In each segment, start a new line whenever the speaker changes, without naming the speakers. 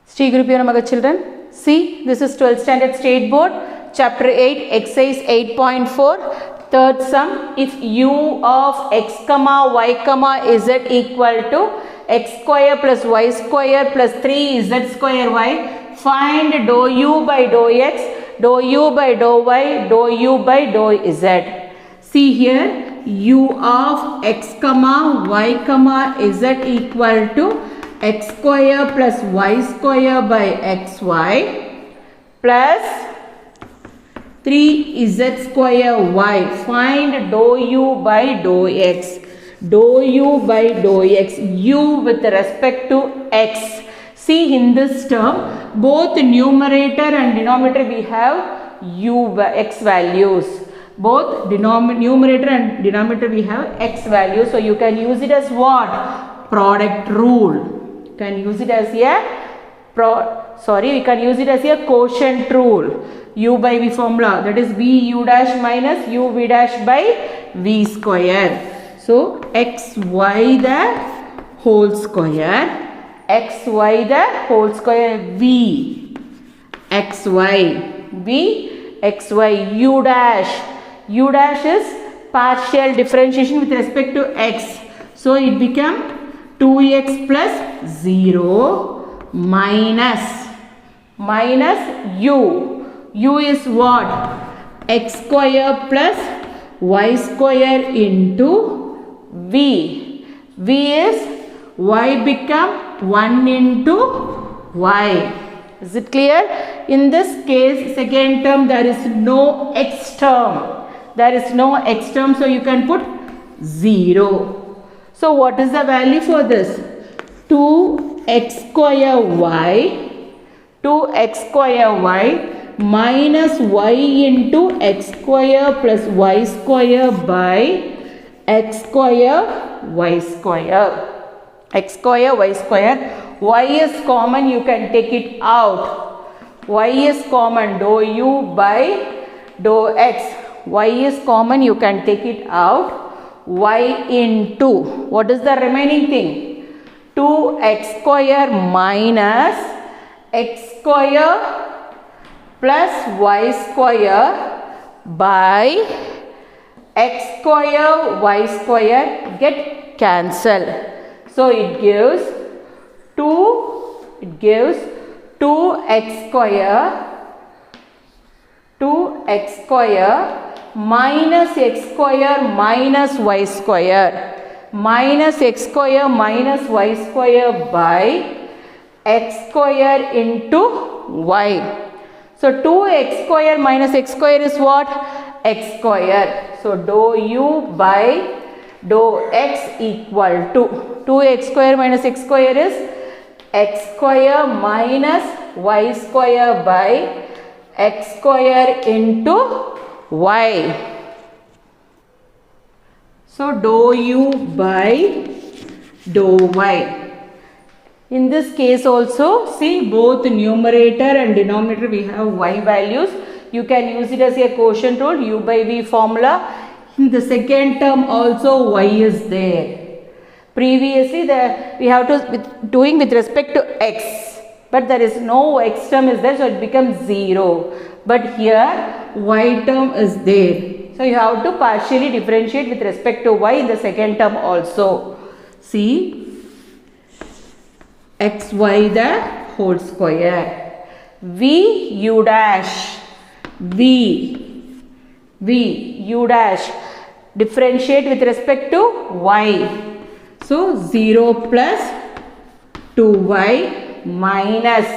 Sri Guru Pyo Namaha children. See, this is 12th standard state board, chapter 8, exercise 8.4, third sum. If u of x comma y comma z equal to x square plus y square plus 3z square y, find dou u by dou x, dou u by dou y, dou u by dou z. See here, u of x comma y comma z equal to x square plus y square by xy plus 3z square y. Find dou u by dou x. Dou u by dou x. U with respect to x. See, in this term, both numerator and denominator we have u x values. Both numerator and denominator we have x values. So you can use it as what? Product rule. Can use it as a we can use it as a quotient rule. U by v formula, that is v u dash minus u v dash by v square. So xy the whole square, xy the whole square, v xy v xy u dash is partial differentiation with respect to x. So it become 2x plus 0 minus u. U is what? X square plus y square into v. V is y become 1 into y. Is it clear? In this case, second term, there is no x term. There is no x term, so you can put 0. So what is the value for this? 2x square y minus y into x square plus y square by x square y square. X square y square. Y is common, you can take it out. Y is common, dou u by dou x. Y is common, you can take it out. Y into, what is the remaining thing? 2x square minus x square plus y square by x square y square get cancelled. So it gives 2x square minus x square minus y square minus x square minus y square by x square into y. So 2x square minus x square is what? X square. So dou u by dou x equal to 2x square minus x square is x square minus y square by x square into y. So dou u by dou y. In this case also, see, both numerator and denominator we have y values. You can use it as a quotient rule, u by v formula. In the second term also y is there. Previously we have to doing with respect to x, but there is no x term is there, so it becomes 0. But here y term is there. So you have to partially differentiate with respect to y in the second term also. See, xy the whole square, v u dash, v u dash, differentiate with respect to y. So 0 plus 2y minus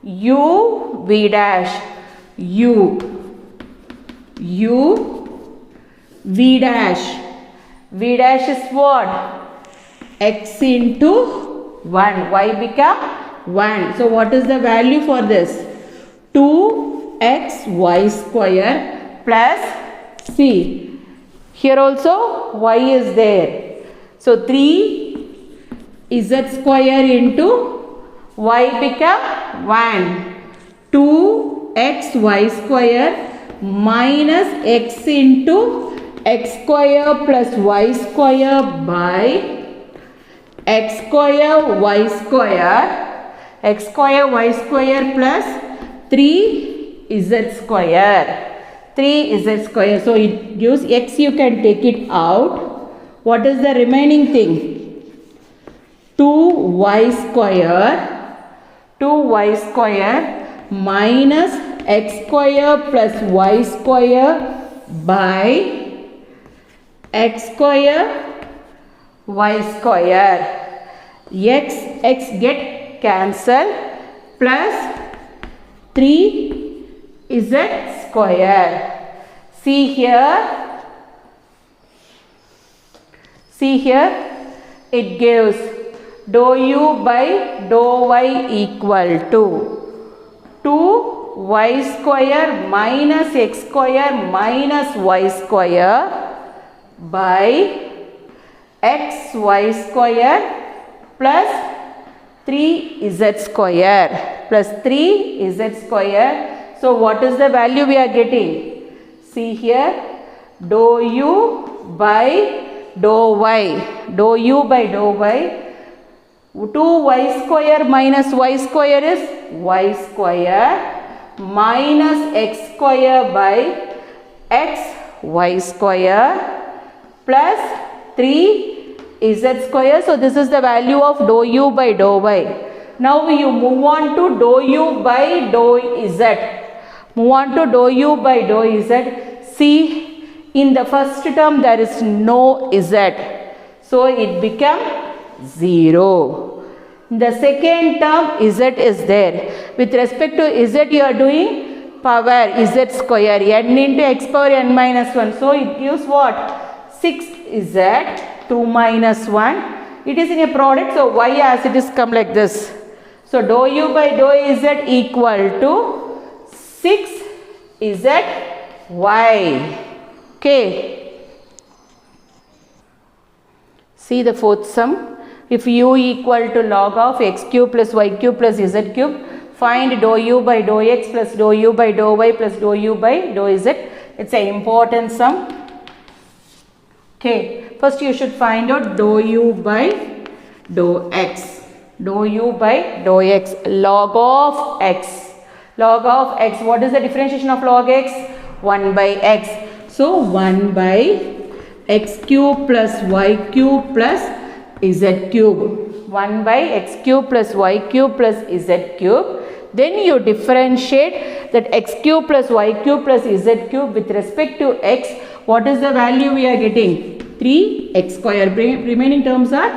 u v dash, u v dash is what? X into 1, y become 1. So what is the value for this? 2xy square plus, see, here also y is there. So 3z square into y become 1. 2xy square minus x into x square plus y square by x square y square x square y square plus 3z square. 3z square. So it gives x, you can take it out. What is the remaining thing? 2y square. 2y square minus x square plus y square by x square y square. X get cancelled plus 3z square. See here it gives dou u by dou y equal to 2y square minus x square minus y square by xy square plus 3z square plus 3z square. So what is the value we are getting? See here, dou u by dou y, 2y square minus y square is y square minus x square by x y square plus 3z square. So this is the value of dou u by dou y. Now you move on to dou u by dou z. Move on to dou u by dou z. See, in the first term there is no z. So it become 0. In the second term z is there. With respect to z you are doing power z square, n into x power n minus 1. So it gives what? 6z, 2 minus 1. It is in a product, so y as it is come like this. So dou u by dou z equal to 6z y. Okay. See the fourth sum. If u equal to log of x cube plus y cube plus z cube, find dou u by dou x plus dou u by dou y plus dou u by dou z. It's an important sum. Okay. First you should find out dou u by dou x. Dou u by dou x. Log of x. Log of x. What is the differentiation of log x? 1 by x. So 1 by x cube plus y cube plus z cube. 1 by x cube plus y cube plus z cube. Then you differentiate that x cube plus y cube plus z cube with respect to x. What is the value we are getting? 3x square. Remaining terms are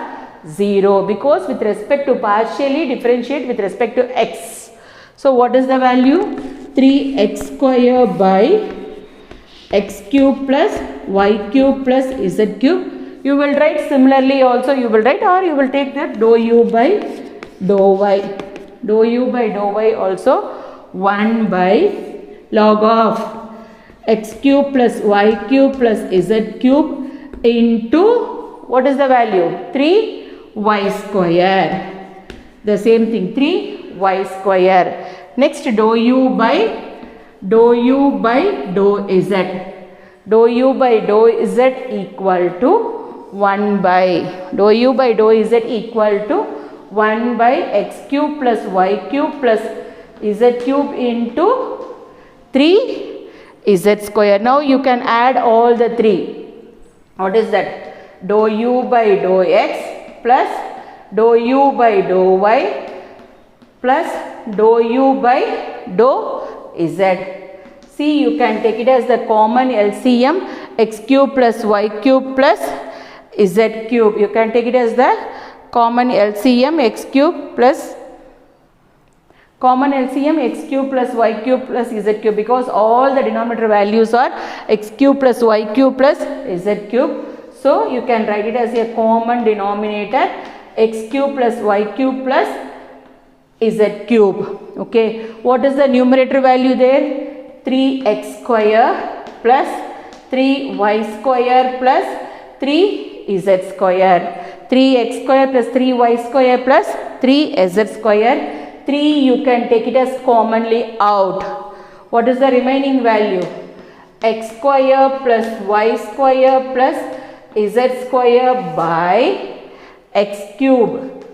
0 because with respect to partially differentiate with respect to x. So what is the value? 3x square by x cube plus y cube plus z cube. You will write similarly also, you will write, or you will take that dou u by dou y. Dou u by dou y also 1 by log of x cube plus y cube plus z cube into, what is the value? 3y square. The same thing, 3y square. Next dou u by dou z. Dou u by dou z equal to 1 by, dou u by dou z equal to 1 by x cube plus y cube plus z cube into 3z square. Now you can add all the three. What is that? Dou u by dou x plus dou u by dou y plus dou u by dou z. See, you can take it as the common LCM, x cube plus y cube plus z cube. You can take it as the common LCM, x cube plus y cube plus z cube, because all the denominator values are x cube plus y cube plus z cube. So you can write it as a common denominator, x cube plus y cube plus z cube. Okay. What is the numerator value there? 3x square plus 3y square plus 3z square. 3x square plus 3y square plus 3z square. 3 you can take it as commonly out. What is the remaining value? X square plus y square plus z square by x cube.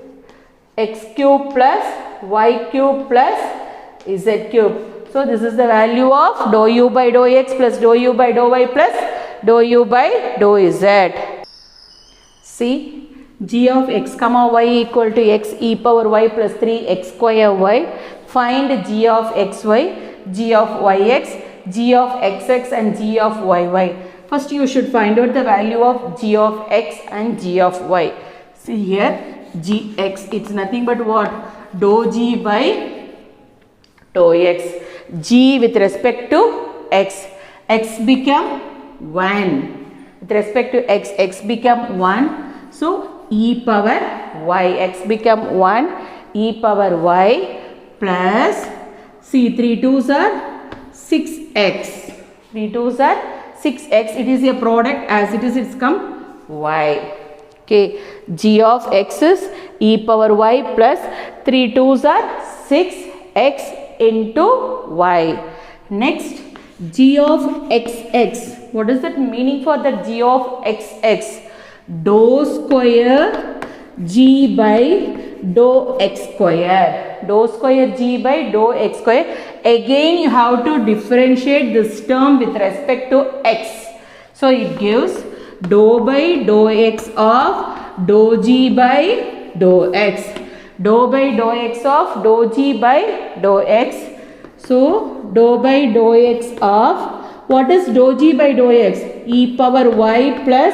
X cube plus y cube plus z cube. So this is the value of dou u by dou x plus dou u by dou y plus dou u by dou z. See, g of x comma y equal to x e power y plus 3x square y. Find g of xy, g of yx, g of xx and g of yy. First you should find out the value of g of x and g of y. See here, gx, it's nothing but what? Dou g by dou x. G with respect to x. X become 1. With respect to x, x become 1. So e power y, x become 1, e power y plus, see 3 2s are 6x. 3 2s are 6x. It is a product, as it is, it's come y. Okay, g of x is e power y plus 3 2s are 6x into y. Next, g of xx. What is that meaning for the g of xx? Dou square g by dou x square. Dou square g by dou x square. Again you have to differentiate this term with respect to x. So it gives dou by dou x of dou g by dou x. Dou by dou x of dou g by dou x. So dou by dou x of, what is dou g by dou x? E power y plus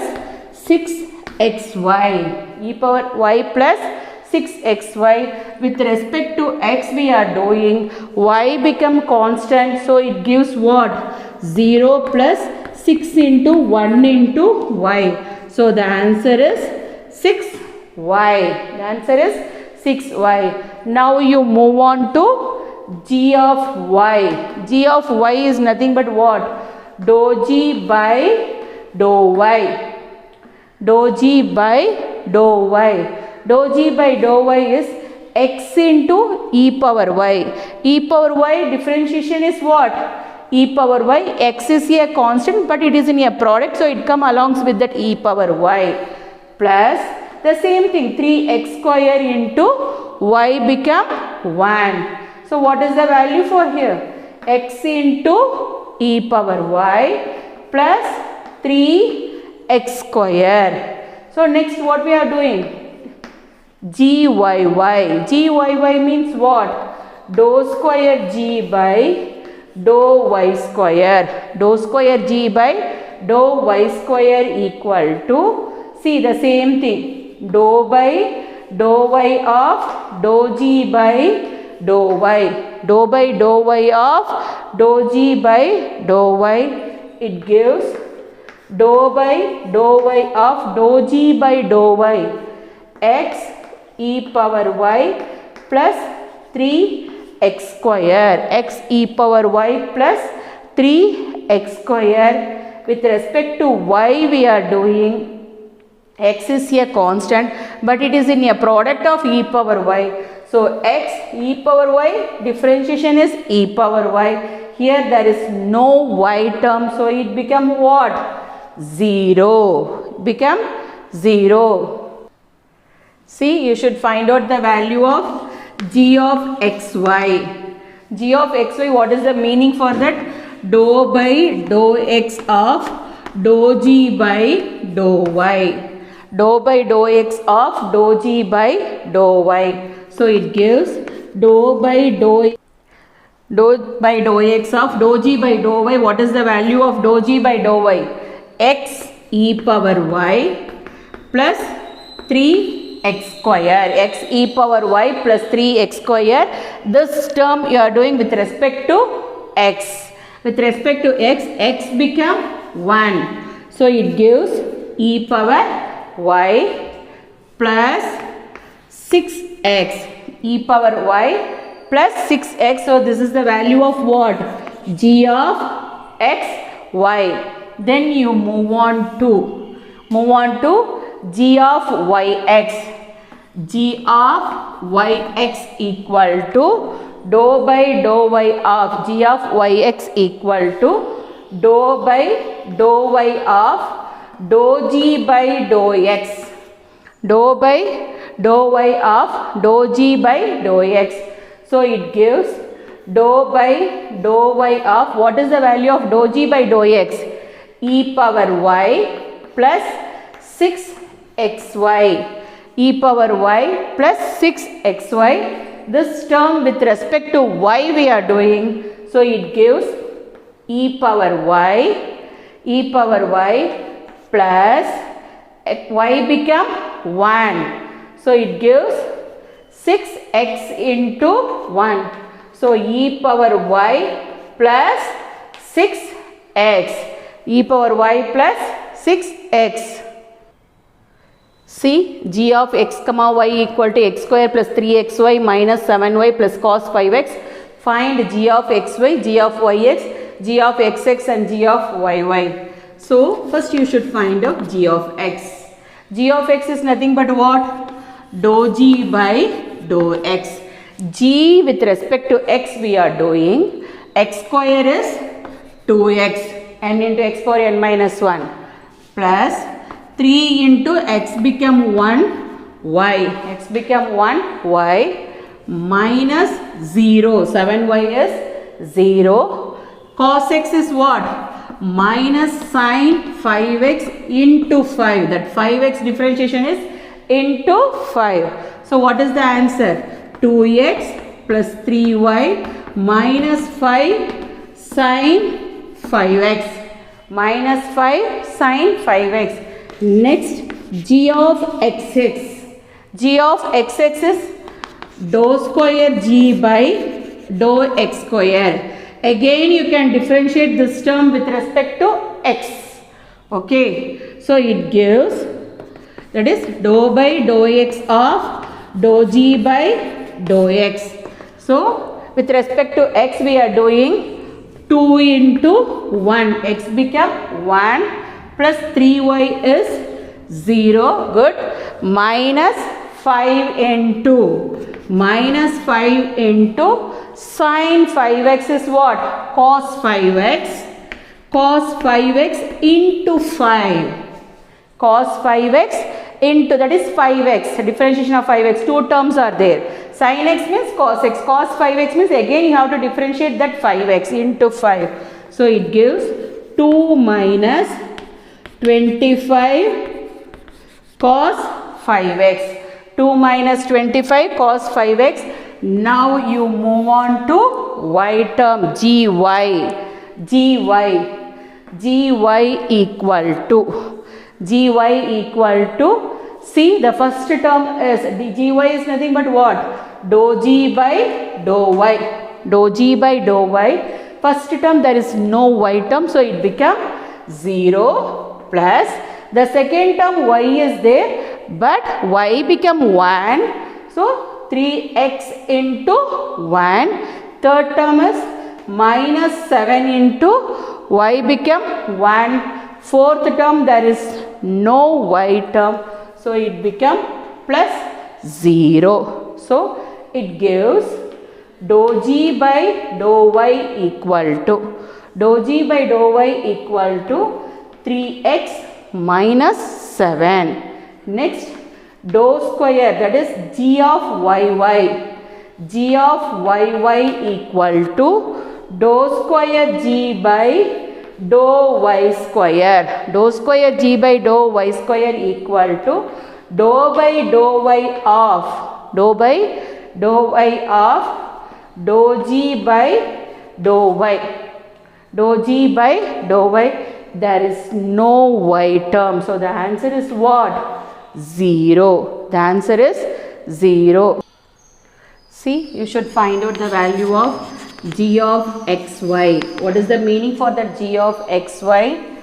6xy. E power y plus 6xy. With respect to x we are doing, y become constant, so it gives what? 0 plus 6 into 1 into y. So the answer is 6y. The answer is 6y. Now you move on to g of y. G of y is nothing but what? Dou g by dou y. Dou g by dou y. Dou g by dou y is x into e power y. E power y differentiation is what? E power y. X is a constant but it is in a product, so it come along with that e power y plus the same thing, 3x square into y become 1. So what is the value for here? X into e power y plus 3x square. So next what we are doing? GYY. GYY means what? Dou square g by dou y square. Dou square g by dou y square equal to, see the same thing, dou by dou y of dou g by dou y. Dou by dou y of dou g by dou y. It gives dou by dou y of dou g by dou y. X e power y plus 3x square. X e power y plus 3x square. With respect to y we are doing, x is a constant but it is in a product of e power y. So x e power y differentiation is e power y. Here there is no y term, so it become what? 0. Become 0. See, you should find out the value of g of xy. G of xy, what is the meaning for that? Dou by dou x of dou g by dou y. Dou by dou x of dou g by dou y. So it gives dou by dou x of dou g by dou y. What is the value of dou g by dou y? X e power y plus 3x square. X e power y plus 3x square. This term you are doing with respect to x. With respect to x, x become 1. So it gives e power y plus 6x. E power y plus 6x. So this is the value of what? G of x, y. Then you move on to g of yx. G of yx equal to dou by dou y of g of yx equal to dou by dou y of dou g by dou x. Dou by dou y of dou g by dou x. So it gives dou by dou y of, what is the value of dou g by dou x? E power y plus 6xy. E power y plus 6xy. This term with respect to y we are doing. So it gives e power y plus y become 1. So it gives 6x into 1. So e power y plus 6x. E power y plus 6x. See, g of x comma y equal to x square plus 3xy minus 7y plus cos 5x. Find g of xy, g of yx, g of xx and g of yy. So, first you should find out g of x. G of x is nothing but what? Dou g by dou x. G with respect to x we are doing. X square is 2x. N into x power n minus 1 plus 3 into x become 1 y. X become 1 y minus 0. 7y is 0. Cos x is what? Minus sin 5x into 5. That 5x differentiation is into 5. So what is the answer? 2x plus 3y minus 5 sin 5x. Minus 5 sin 5x. Next, g of xx. G of xx is dou square g by dou x square. Again you can differentiate this term with respect to x. Okay. So it gives, that is dou by dou x of dou g by dou x. So with respect to x we are doing 2 into 1. X become 1 plus 3y is 0. Good. Minus 5 into sin 5x is what? Cos 5x. Cos 5x into 5. Cos 5x into, that is 5x. Differentiation of 5x. Two terms are there. Sin x means cos x. Cos 5x means again you have to differentiate that 5x into 5. So it gives 2 minus 25 cos 5x. 2 minus 25 cos 5x. Now you move on to y term, gy. Gy equal to, see, the first term is, gy is nothing but what? Dou g by dou y. Dou g by dou y. First term there is no y term, so it become 0 plus the second term y is there, but y become 1. So 3x into 1. Third term is minus 7 into y become 1. Fourth term there is no y term, so it become plus 0. So it gives dou g by dou y equal to 3x minus 7. Next, dou square, that is g of yy. G of yy equal to dou square g by dou y square. Dou square g by dou y square equal to dou by dou y of dou g by dou y. Dou g by dou y. There is no y term. So the answer is what? 0. The answer is 0. See, you should find out the value of g of xy. What is the meaning for that g of xy?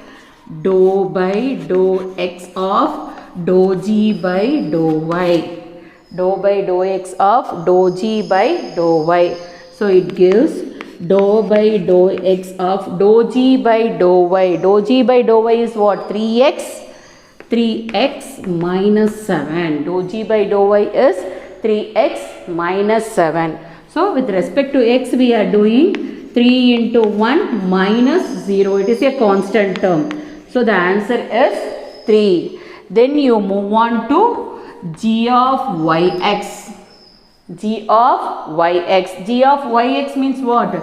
Dou by dou x of dou g by dou y. Dou by dou x of dou g by dou y. So it gives dou by dou x of dou g by dou y. Dou g by dou y is what? 3x. 3x minus 7. Dou g by dou y is 3x minus 7. So with respect to x we are doing 3 into 1 minus 0. It is a constant term. So the answer is 3. Then you move on to g of yx. G of yx. G of yx means what?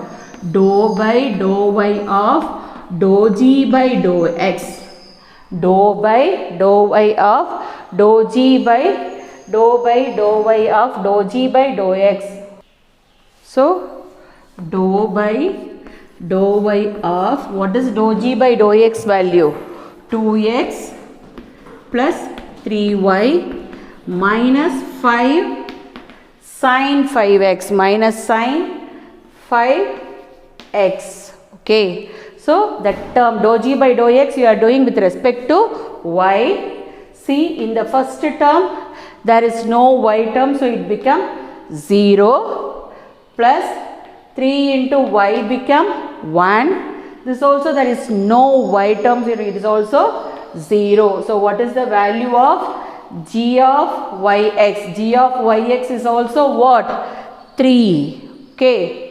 Dou by dou y of dou g by dou x. Dou by dou y of dou g by dou y of dou g by dou x. So dou by dou y of, what is dou g by dou x value? 2x plus 3y minus 5 sin 5x minus sin 5x. Okay. So that term dou g by dou x you are doing with respect to y. See, in the first term there is no y term, so it become 0 plus 3 into y become 1. This also there is no y term, it is also 0. So what is the value of g of yx? G of yx is also what? 3. Okay.